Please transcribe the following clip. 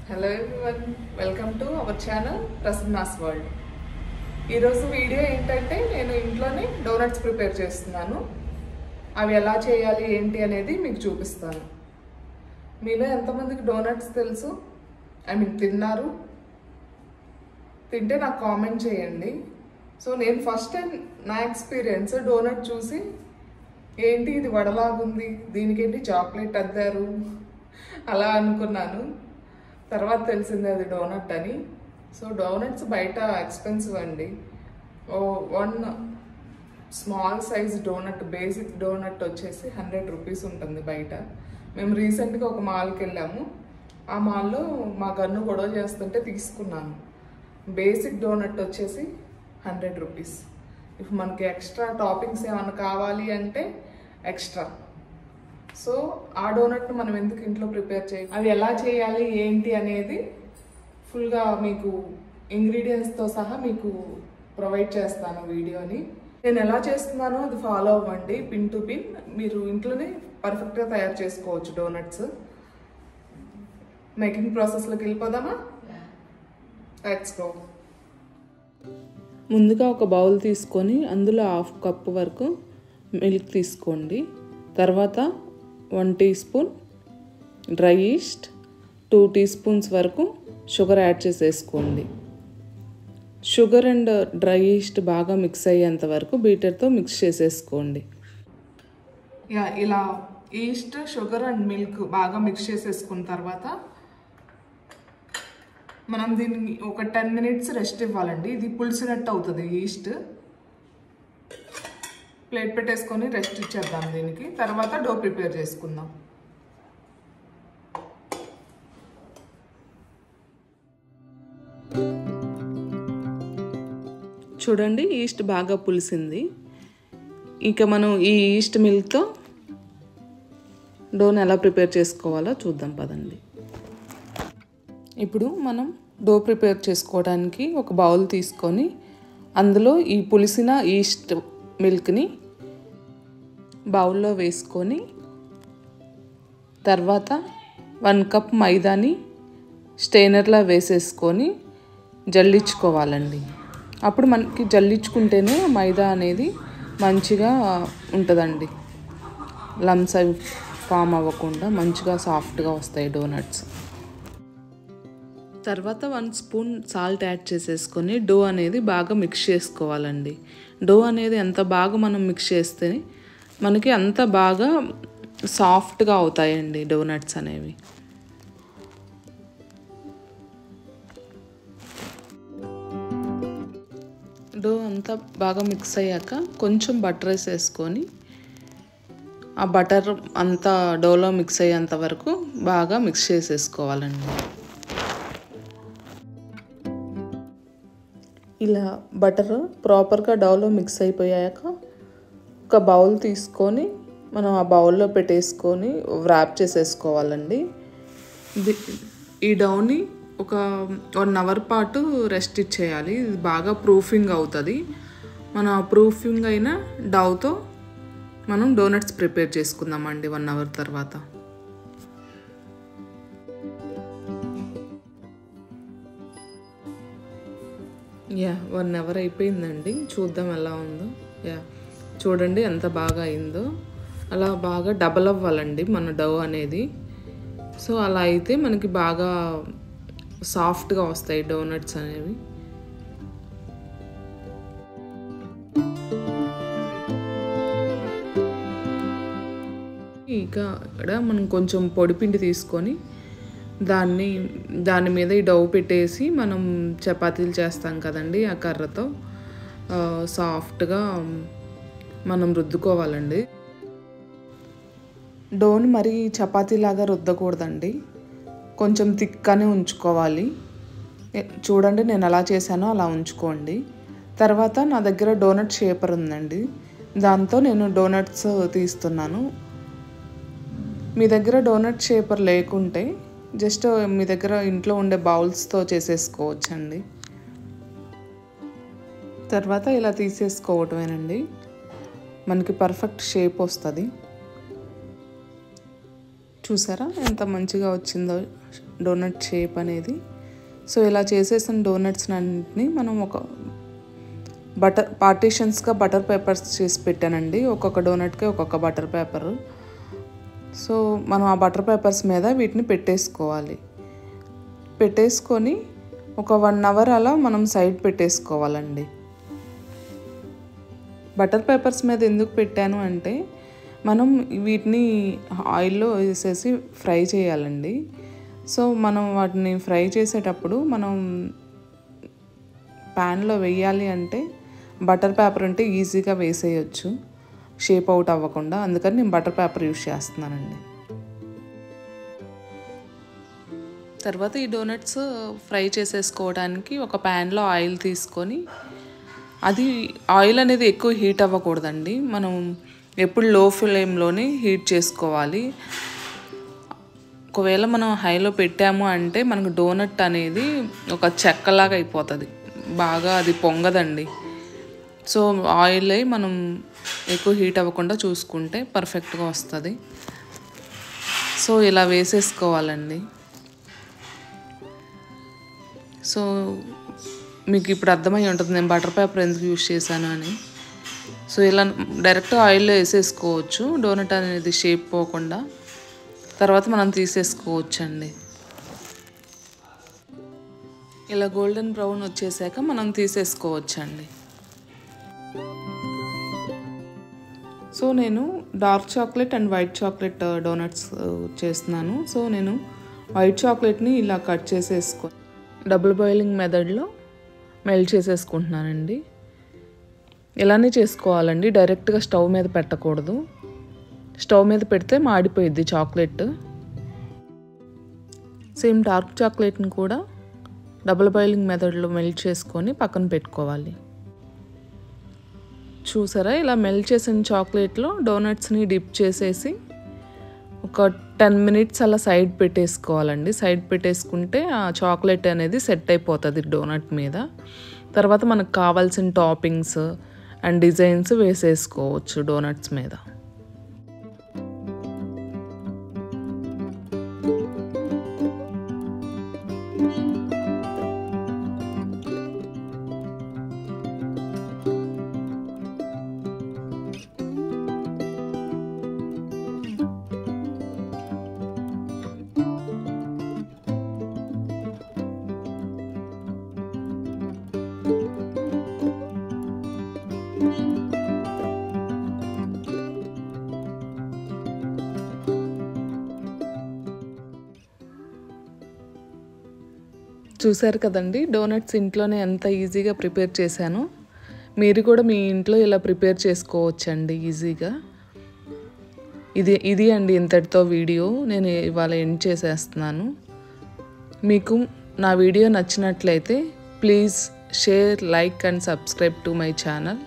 Hello everyone, welcome to our channel Prasanna's world. ఈరోజు video ఏంటంటే నేను ఇంట్లోనే డోనట్స్ ప్రిపేర్ చేస్తున్నాను. అవి ఎలా చేయాలి ఏంటి అనేది మీకు చూపిస్తాను. మీలో ఎంతమందికి డోనట్స్ తెలుసు, తిన్నారు? తింటే నాకు కామెంట్ చేయండి. సో నేను ఫస్ట్ టైం నా ఎక్స్పీరియన్స్ డోనట్ చూసి ఏంటి ఇది వడలాగుంది, దీనికేంటి చాక్లెట్ అద్దారు అలా అనుకున్నాను. తర్వాత తెలిసింది అది డోనట్ అని. సో డోనట్స్ బయట ఎక్స్పెన్సివ్ అండి. One small size donut, basic donut వచ్చేసి 100 రూపీస్ ఉంటుంది బయట. మేము రీసెంట్గా ఒక మాల్కి వెళ్ళాము. ఆ మాల్లో మా గన్ను గొడవ చేస్తుంటే తీసుకున్నాను. బేసిక్ డోనట్ వచ్చేసి 100 రూపీస్. ఇప్పుడు మనకి ఎక్స్ట్రా టాపింగ్స్ ఏమైనా కావాలి అంటే ఎక్స్ట్రా. సో ఆ డోనట్ను మనం ఎందుకు ఇంట్లో ప్రిపేర్ చేయాలి, అవి ఎలా చేయాలి ఏంటి అనేది ఫుల్గా మీకు ఇంగ్రీడియంట్స్తో సహా మీకు ప్రొవైడ్ చేస్తాను వీడియోని. నేను ఎలా చేస్తున్నానో అది ఫాలో అవ్వండి, పిన్ టు పిన్. మీరు ఇంట్లోనే పర్ఫెక్ట్గా తయారు చేసుకోవచ్చు డోనట్స్. మేకింగ్ ప్రాసెస్లోకి వెళ్ళిపోదామా? Let's go. ముందుగా ఒక బౌల్ తీసుకొని అందులో 1/2 కప్పు వరకు మిల్క్ తీసుకోండి. తర్వాత 1 teaspoon dry yeast, 2 teaspoons వరకు షుగర్ యాడ్ చేసేసుకోండి. షుగర్ అండ్ డ్రై ఈస్ట్ బాగా మిక్స్ అయ్యేంత వరకు బీటర్తో మిక్స్ చేసేసుకోండి. ఇలా ఈస్ట్, షుగర్ అండ్ మిల్క్ బాగా మిక్స్ చేసేసుకున్న తర్వాత మనం దీన్ని ఒక 10 మినిట్స్ రెస్ట్ ఇవ్వాలండి. ఇది పులిసినట్టు అవుతుంది ఈస్ట్. ప్లేట్ పెట్టేసుకొని రెస్ట్ ఇచ్చేద్దాం దీనికి. తర్వాత డో ప్రిపేర్ చేసుకుందాం. చూడండి, ఈస్ట్ బాగా పులిసింది. ఇక మనం ఈ ఈస్ట్ మిల్క్తో డోని ఎలా ప్రిపేర్ చేసుకోవాలో చూద్దాం పదండి. ఇప్పుడు మనం డో ప్రిపేర్ చేసుకోవడానికి ఒక బౌల్ తీసుకొని అందులో ఈ పులిసిన ఈస్ట్ మిల్క్ని బౌల్లో వేసుకొని తర్వాత 1 కప్ మైదాని స్టెయినర్లో వేసేసుకొని జల్లించుకోవాలండి. అప్పుడు మనకి జల్లించుకుంటేనే మైదా అనేది మంచిగా ఉంటుందండి. లమ్స్ అవి ఫామ్ అవ్వకుండా మంచిగా సాఫ్ట్గా వస్తాయి డోనట్స్. తర్వాత 1 స్పూన్ సాల్ట్ యాడ్ చేసేసుకొని డో అనేది బాగా మిక్స్ చేసుకోవాలండి. డో అనేది ఎంత బాగా మనం మిక్స్ చేస్తే మనకి అంత బాగా సాఫ్ట్గా అవుతాయండి డోనట్స్ అనేవి. డో అంతా బాగా మిక్స్ అయ్యాక కొంచెం బటర్ వేసేసుకొని ఆ బటర్ అంతా డోలో మిక్స్ అయ్యేంత వరకు బాగా మిక్స్ చేసేసుకోవాలండి. ఇలా బటర్ ప్రాపర్గా డోలో మిక్స్ అయిపోయాక ఒక బౌల్ తీసుకొని మనం ఆ బౌల్లో పెట్టేసుకొని వ్రాప్ చేసేసుకోవాలండి. ఈ డౌని ఒక 1 అవర్ పాటు రెస్ట్ ఇచ్చేయాలి. ఇది బాగా ప్రూఫింగ్ అవుతుంది. మన ప్రూఫింగ్ అయిన డౌతో మనం డోనట్స్ ప్రిపేర్ చేసుకుందామండి 1 అవర్ తర్వాత. 1 అవర్ అయిపోయిందండి. చూద్దాం ఎలా ఉందో. చూడండి ఎంత బాగా అయిందో. అలా బాగా డబల్ అవ్వాలండి మన డో అనేది. సో అలా అయితే మనకి బాగా సాఫ్ట్గా వస్తాయి డోనట్స్ అనేవి. ఇక్కడ మనం కొంచెం పొడిపిండి తీసుకొని దాని మీద ఈ డౌ పెట్టేసి మనం చపాతీలు చేస్తాం కదండి, ఆ కర్రతో సాఫ్ట్గా మనం రుద్దుకోవాలండి. డోని మరీ చపాతీలాగా రుద్దకూడదండి, కొంచెం థిక్గానే ఉంచుకోవాలి. చూడండి నేను ఎలా చేశానో అలా ఉంచుకోండి. తర్వాత నా దగ్గర డోనట్ షేపర్ ఉందండి, దాంతో నేను డోనట్స్ తీస్తున్నాను. మీ దగ్గర డోనట్ షేపర్ లేకుంటే జస్ట్ మీ దగ్గర ఇంట్లో ఉండే బౌల్స్తో చేసేసుకోవచ్చండి. తర్వాత ఇలా తీసేసుకోవటమేనండి, మనకి పర్ఫెక్ట్ షేప్ వస్తుంది. చూసారా ఎంత మంచిగా వచ్చిందో డోనట్ షేప్ అనేది. సో ఇలా చేసేసిన డోనట్స్ అన్నింటినీ మనం ఒక పార్టీషన్స్గా బటర్ పేపర్స్ చేసి పెట్టానండి. ఒక్కొక్క డోనట్కి ఒక్కొక్క బటర్ పేపర్. సో మనం ఆ బటర్ పేపర్స్ మీద వీటిని పెట్టేసుకోవాలి. పెట్టేసుకొని ఒక 1 అవర్ అలా మనం సైడ్ పెట్టేసుకోవాలండి. బటర్ పేపర్స్ మీద ఎందుకు పెట్టాను అంటే మనం వీటిని ఆయిల్లో వేసేసి ఫ్రై చేయాలండి. సో మనం వాటిని ఫ్రై చేసేటప్పుడు మనం ప్యాన్లో వేయాలి అంటే బటర్ పేపర్ ఉంటే ఈజీగా వేసేయచ్చు, షేప్ అవుట్ అవ్వకుండా. అందుకని నేను బటర్ పేపర్ యూస్ చేస్తున్నానండి. తర్వాత ఈ డోనట్స్ ఫ్రై చేసేసుకోవడానికి ఒక ప్యాన్లో ఆయిల్ తీసుకొని, అది ఆయిల్ అనేది ఎక్కువ హీట్ అవ్వకూడదండి. మనం ఎప్పుడు లో ఫ్లేమ్లోనే హీట్ చేసుకోవాలి. ఒకవేళ మనం హైలో పెట్టాము అంటే మనకు డోనట్ అనేది ఒక చెక్కలాగా అయిపోతుంది, బాగా అది పొంగదండి. సో ఆయిల్ మనం ఎక్కువ హీట్ అవ్వకుండా చూసుకుంటే పర్ఫెక్ట్గా వస్తుంది. సో ఇలా వేసేసుకోవాలండి. సో మీకు ఇప్పుడు అర్థమై ఉంటుంది నేను బటర్ పేపర్ ఎందుకు యూస్ చేశాను అని. సో ఇలా డైరెక్ట్ ఆయిల్లో వేసేసుకోవచ్చు, డోనట్ అనేది షేప్ పోకుండా. తర్వాత మనం తీసేసుకోవచ్చు అండి. ఇలా గోల్డెన్ బ్రౌన్ వచ్చేసాక మనం తీసేసుకోవచ్చు అండి. సో నేను dark chocolate and white chocolate donuts చేస్తున్నాను. సో నేను వైట్ చాక్లెట్ని ఇలా కట్ చేసేసుకొని డబుల్ బాయిలింగ్ మెథడ్లో మెల్ట్ చేసేసుకుంటున్నానండి. ఇలానే చేసుకోవాలండి, డైరెక్ట్గా స్టవ్ మీద పెట్టకూడదు. స్టవ్ మీద పెడితే మాడిపోయిద్ది చాక్లెట్. సేమ్ డార్క్ చాక్లెట్ని కూడా డబుల్ బాయిలింగ్ మెథడ్లో మెల్ట్ చేసుకొని పక్కన పెట్టుకోవాలి. చూసారా, ఇలా మెల్ట్ చేసిన చాక్లెట్లో డోనట్స్ని డిప్ చేసేసి ఒక 10 మినిట్స్ అలా సైడ్ పెట్టేసుకోవాలండి. సైడ్ పెట్టేసుకుంటే ఆ చాక్లెట్ అనేది సెట్ అయిపోతుంది డోనట్ మీద. తర్వాత మనకు కావాల్సిన టాపింగ్స్ అండ్ డిజైన్స్ వేసేసుకోవచ్చు డోనట్స్ మీద. చూసారు కదండి, డోనట్స్ ఇంట్లోనే ఎంత ఈజీగా ప్రిపేర్ చేశాను. మీరు కూడా మీ ఇంట్లో ఇలా ప్రిపేర్ చేసుకోవచ్చండి ఈజీగా. ఇది అండి ఇంతటితో వీడియో నేను ఇవాళ ఎండ్ చేసేస్తున్నాను. మీకు నా వీడియో నచ్చినట్లయితే please share, like and subscribe to my channel.